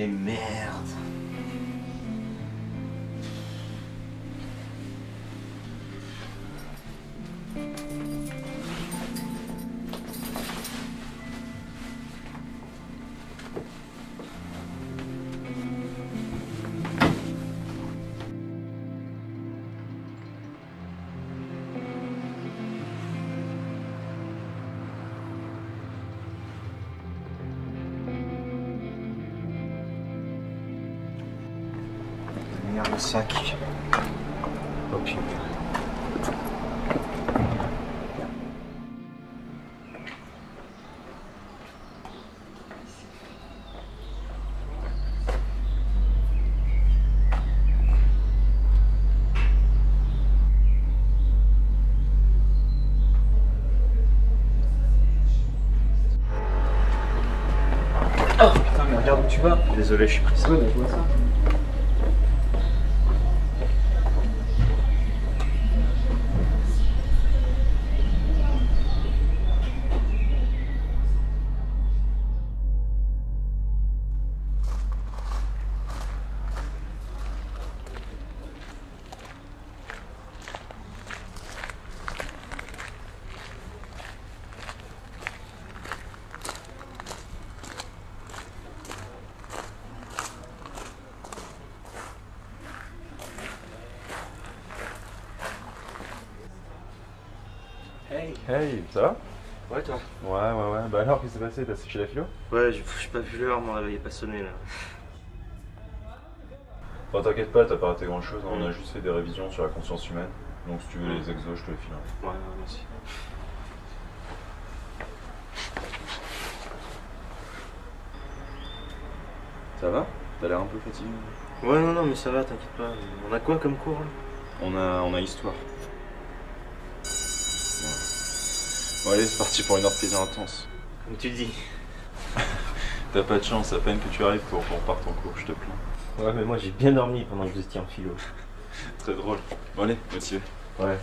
Et merde. Le sac. Oh putain. Oh putain, mais regarde où tu vas. Désolé, je suis pris. Ouais, je vois ça. Hey, ça va? Ouais, toi? Ouais. Bah alors, qu'est-ce qui s'est passé? T'as séché la philo? Ouais, j'ai pas vu l'heure, mon réveil est pas sonné là. Bon, t'inquiète pas, t'as pas raté grand chose, on a juste fait des révisions sur la conscience humaine. Donc si tu veux les exos, je te les file. Ouais, merci. Ça va? T'as l'air un peu fatigué? Ouais, non, mais ça va, t'inquiète pas. On a quoi comme cours là? On a histoire. Bon allez, c'est parti pour une heure de plaisir intense. Comme tu le dis. T'as pas de chance, à peine que tu arrives pour part ton cours, je te plains. Ouais, mais moi j'ai bien dormi pendant que vous étiez en philo. Très drôle. Bon allez, motivé. Ouais.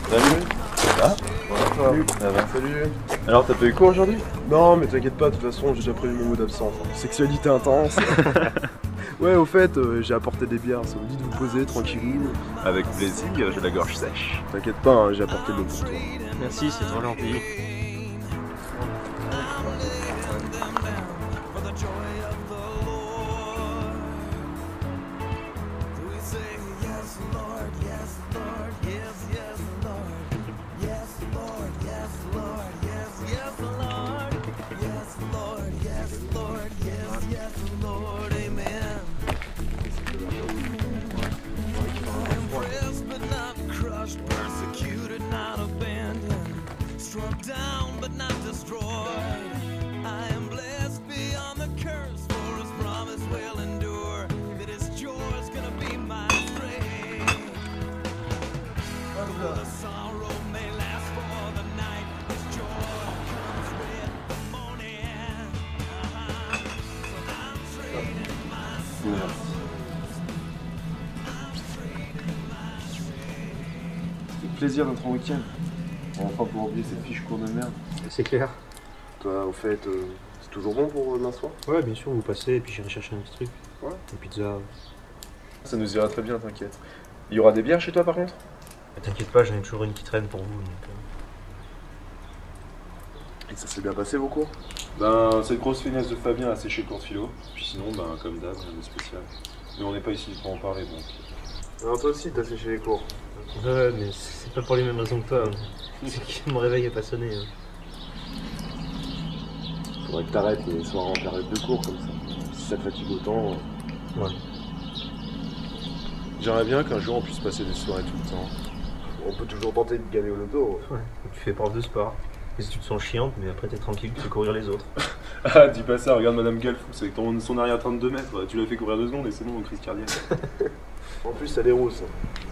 Salut. Ça va? Salut. Ça va. Salut. Alors t'as pas eu cours aujourd'hui? Non, mais t'inquiète pas, de toute façon, j'ai déjà prévu mon mot d'absence. Sexualité intense. Ouais, au fait, j'ai apporté des bières, ça vous dit de vous poser tranquillou. Avec plaisir, j'ai la gorge sèche. T'inquiète pas, hein, j'ai apporté de l'eau pour toi. Merci, c'est trop gentil. Down but not destroyed. I am blessed beyond the curse, for his promise will endure. That his joy is gonna be my strength. Though the sorrow may last for the night, his joy comes with the morning. So I'm trading my soul. C'est plaisir d'être en week-end. Enfin, pour oublier cette fiche cours de merde. C'est clair. Toi, au fait, c'est toujours bon pour demain soir? Ouais, bien sûr, vous passez et puis j'irai chercher un petit truc. Ouais. Une pizza. Ça nous ira très bien, t'inquiète. Il y aura des bières chez toi par contre? T'inquiète pas, j'en ai toujours une qui traîne pour vous. Donc, Et ça s'est bien passé vos cours? Ben, cette grosse feignasse de Fabien a séché le cours de philo. Puis sinon, ben, comme d'hab, rien de spécial. Mais on n'est pas ici pour en parler, donc. Non, toi aussi, t'as séché les cours. Ouais, mais c'est pas pour les mêmes raisons que toi. C'est que mon réveil est pas sonné. Faudrait que t'arrêtes les soirs en période de cours comme ça. Si ça te fatigue autant. Ouais. J'aimerais bien qu'un jour on puisse passer des soirées tout le temps. On peut toujours tenter de gagner au loto. Ouais. Tu fais prof de sport. Et si tu te sens chiante, mais après t'es tranquille, tu fais courir les autres. Ah, dis pas ça, regarde Madame Galfous avec son arrière 32 mètres. Tu l'as fait courir 2 secondes et c'est bon, crise cardiaque. En plus, elle est rousse.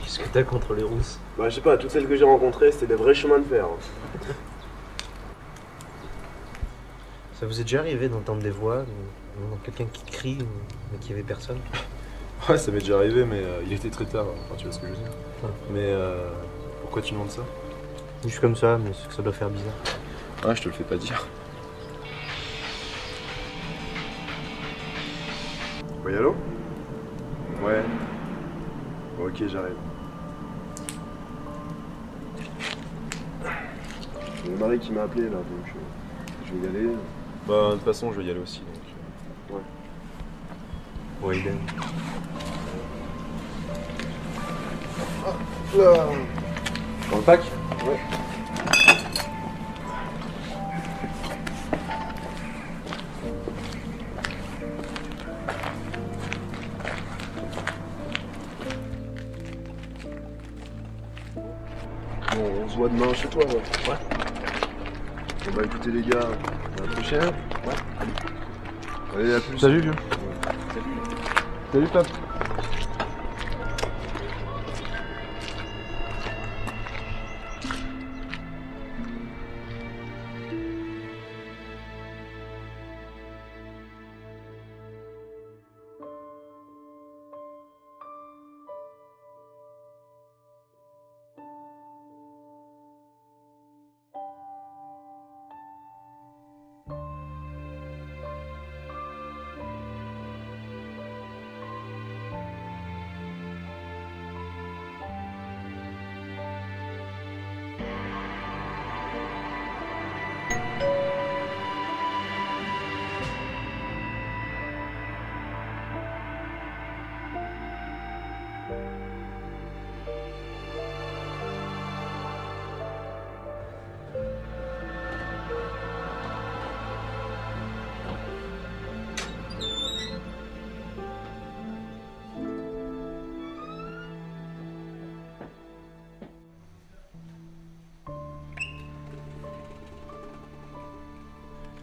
Qu'est-ce que t'as contre les rousses? Bah, je sais pas, toutes celles que j'ai rencontrées, c'était des vrais chemins de fer. Ça vous est déjà arrivé d'entendre des voix, quelqu'un qui crie, mais qu'il y avait personne? Ouais, ça m'est déjà arrivé, mais il était très tard. Enfin, tu vois ce que je veux dire. Ouais. Mais pourquoi tu demandes ça? Juste comme ça, mais c'est que ça doit faire bizarre. Ah, je te le fais pas dire. Oui, allô? Ouais. Bon, ok, j'arrive. J'ai mon mari qui m'a appelé là, donc je vais y aller. Bah, de toute façon, je vais y aller aussi. Donc... Ouais, idem. Là. Dans le pack? Ouais. Bon, on se voit demain chez toi, ouais. Bon bah écoutez les gars, à la prochaine. Ouais. Allez, à plus. Salut, vieux. Salut, Top.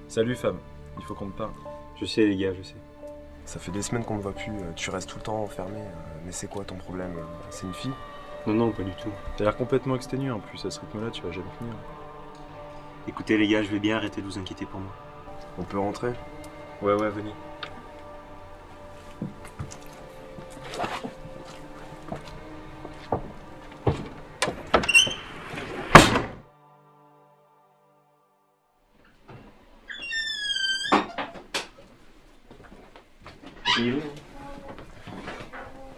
Salut, femme. Il faut qu'on te parle. Je sais les gars, je sais. Ça fait des semaines qu'on ne voit plus, tu restes tout le temps enfermé. Mais c'est quoi ton problème? C'est une fille? Non, pas du tout. T'as l'air complètement exténué en plus. À ce rythme-là, tu vas jamais finir. Écoutez les gars, je vais bien arrêter de vous inquiéter pour moi. On peut rentrer? Ouais, venez.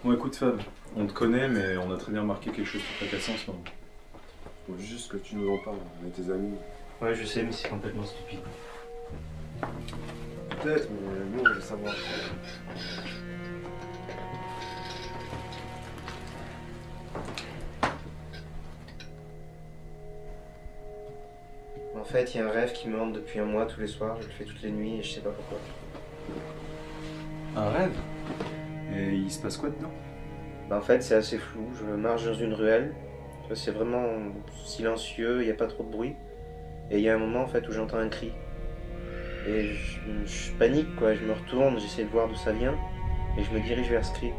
Bon, écoute, Fab, on te connaît, mais on a très bien remarqué quelque chose de fracassant en ce moment. Faut juste que tu nous en parles, on est tes amis. Ouais, je sais, mais c'est complètement stupide. Peut-être, mais nous on veut savoir. En fait, il y a un rêve qui me hante depuis un mois tous les soirs, je le fais toutes les nuits et je sais pas pourquoi. Un rêve? Et il se passe quoi dedans? Bah en fait, c'est assez flou, je marche dans une ruelle, c'est vraiment silencieux, il n'y a pas trop de bruit. Et il y a un moment en fait où j'entends un cri. Et je panique quoi, je me retourne, j'essaie de voir d'où ça vient, et je me dirige vers ce cri.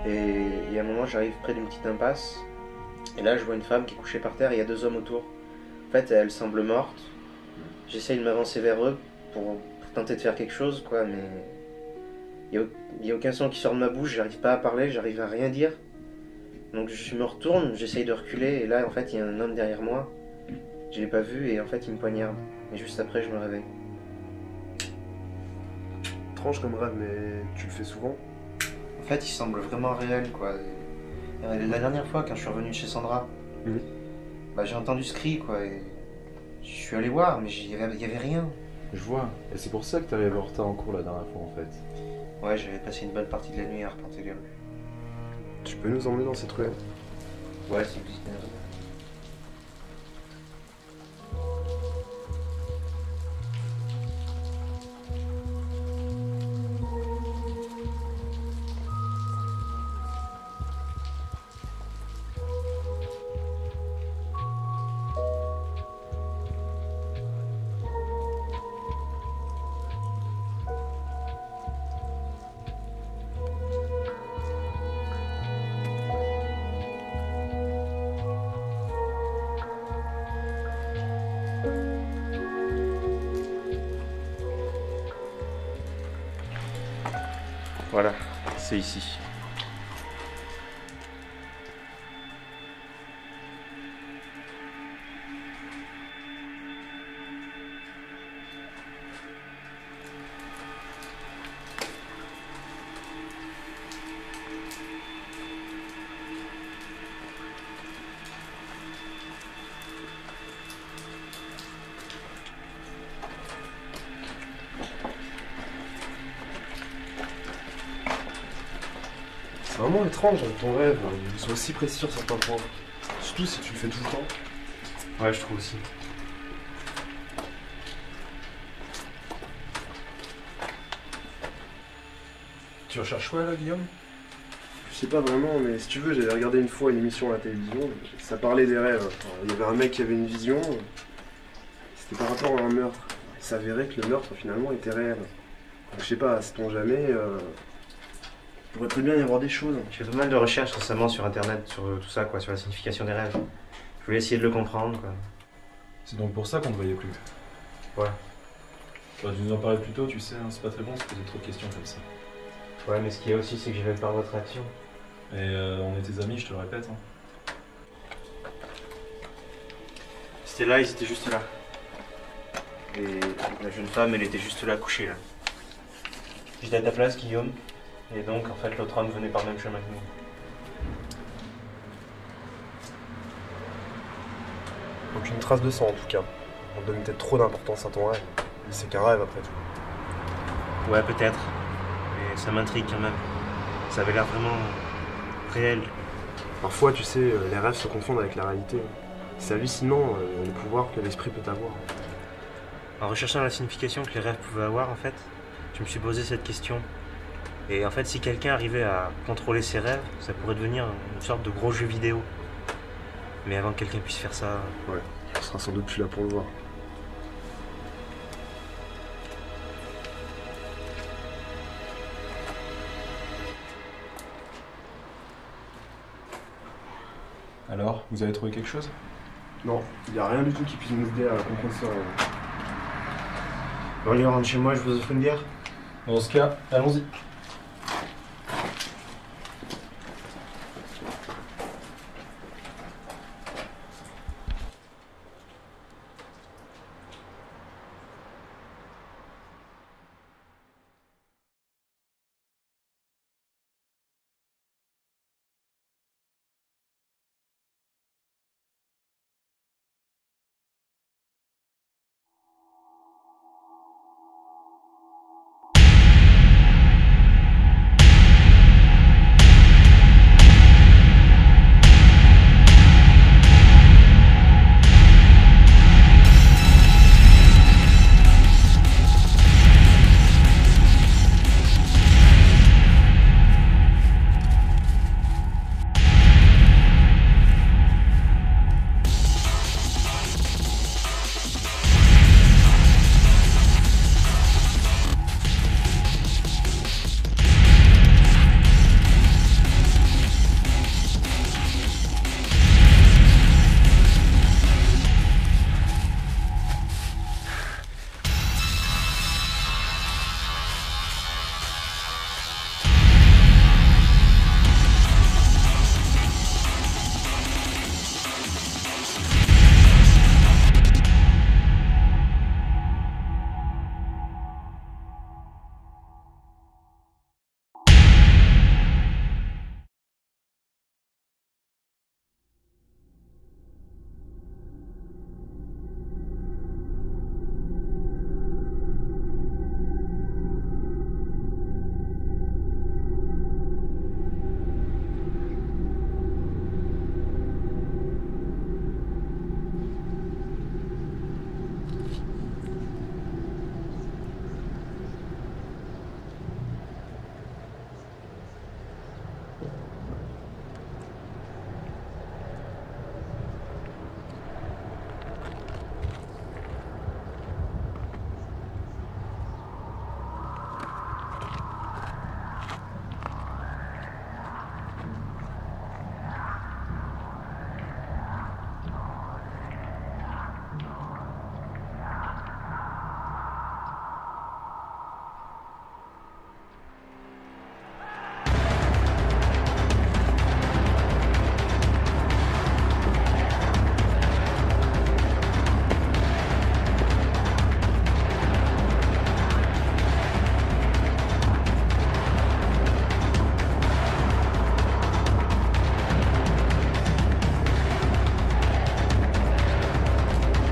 Et il y a un moment, j'arrive près d'une petite impasse, et là je vois une femme qui est couchée par terre et il y a 2 hommes autour. En fait, elle semble morte. J'essaye de m'avancer vers eux pour tenter de faire quelque chose, quoi, mais il n'y a aucun son qui sort de ma bouche, j'arrive pas à parler, j'arrive à rien dire. Donc je me retourne, j'essaye de reculer, et là, en fait, il y a un homme derrière moi. Je l'ai pas vu, et en fait, il me poignarde. Et juste après, je me réveille. Étrange comme rêve, mais tu le fais souvent? En fait, il semble vraiment réel, quoi. La dernière fois, quand je suis revenu chez Sandra, bah, j'ai entendu ce cri, quoi, et je suis allé voir, mais il y avait rien. Je vois. Et c'est pour ça que t'es arrivé en retard en cours la dernière fois en fait. Ouais, j'avais passé une bonne partie de la nuit à arpenter les rues. Tu peux nous emmener dans cette ruelle? Ouais, c'est plus bien. Voilà, c'est ici. C'est vraiment étrange ton rêve, il soit aussi précis sur certains points. Surtout si tu le fais tout le temps. Ouais, je trouve aussi. Tu recherches quoi là, Guillaume? Je sais pas vraiment, mais si tu veux, j'avais regardé une fois une émission à la télévision, ça parlait des rêves. Enfin, il y avait un mec qui avait une vision, c'était par rapport à un meurtre. Il s'avérait que le meurtre finalement était réel. Donc, je sais pas, sait-on jamais, il pourrait très bien y avoir des choses. J'ai fait pas mal de recherches récemment sur internet, sur tout ça, quoi, sur la signification des rêves. Je voulais essayer de le comprendre, quoi. C'est donc pour ça qu'on ne voyait plus. Ouais. T'aurais dû nous en parler plus tôt, tu sais, hein, c'est pas très bon de se poser trop de questions comme ça. Ouais, mais ce qu'il y a aussi, c'est que j'avais peur de votre réaction. Et on est tes amis, je te le répète. Hein. C'était là, ils étaient juste là. Et la jeune femme, elle était juste là, couchée, là. J'étais à ta place, Guillaume. Et donc, en fait, l'autre homme venait par le même chemin que nous. Aucune trace de sang en tout cas. On donne peut-être trop d'importance à ton rêve. C'est qu'un rêve après tout. Ouais, peut-être. Mais ça m'intrigue quand même. Ça avait l'air vraiment réel. Parfois, tu sais, les rêves se confondent avec la réalité. C'est hallucinant le pouvoir que l'esprit peut avoir. En recherchant la signification que les rêves pouvaient avoir, en fait, je me suis posé cette question. Et en fait, si quelqu'un arrivait à contrôler ses rêves, ça pourrait devenir une sorte de gros jeu vidéo. Mais avant que quelqu'un puisse faire ça... Ouais, on sera sans doute plus là pour le voir. Alors, vous avez trouvé quelque chose? Non, il n'y a rien du tout qui puisse nous aider à comprendre ce rêve. Bon, allez, on rentre chez moi, je vous offre une bière. Dans ce cas, allons-y.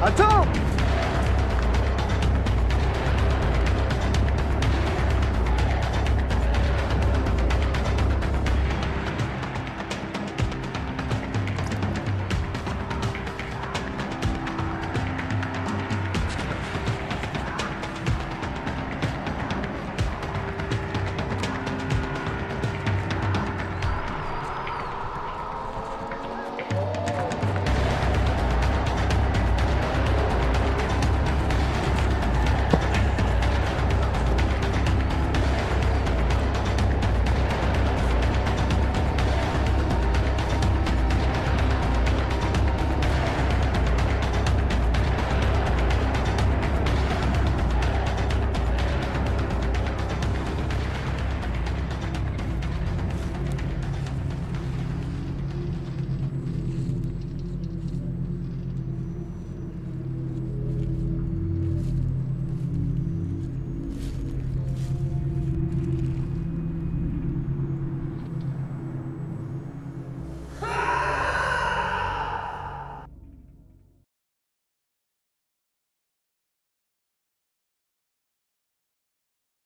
Attends!